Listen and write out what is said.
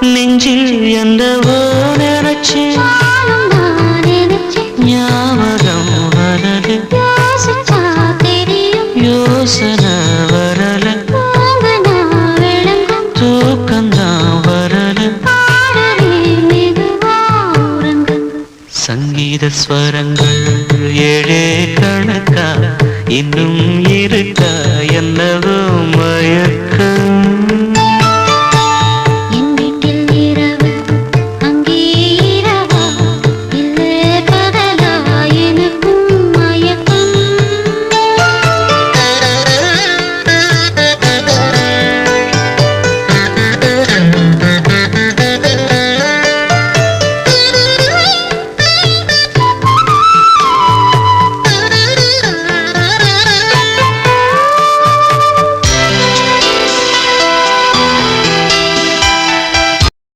நெஞ்சில் என்னவோ நினைச்சு ஞாபகம் வரது யோசனை வரல தூக்கந்தான் வரல சங்கீத ஸ்வரங்கள் ஏழே கணக்கா இன்னும்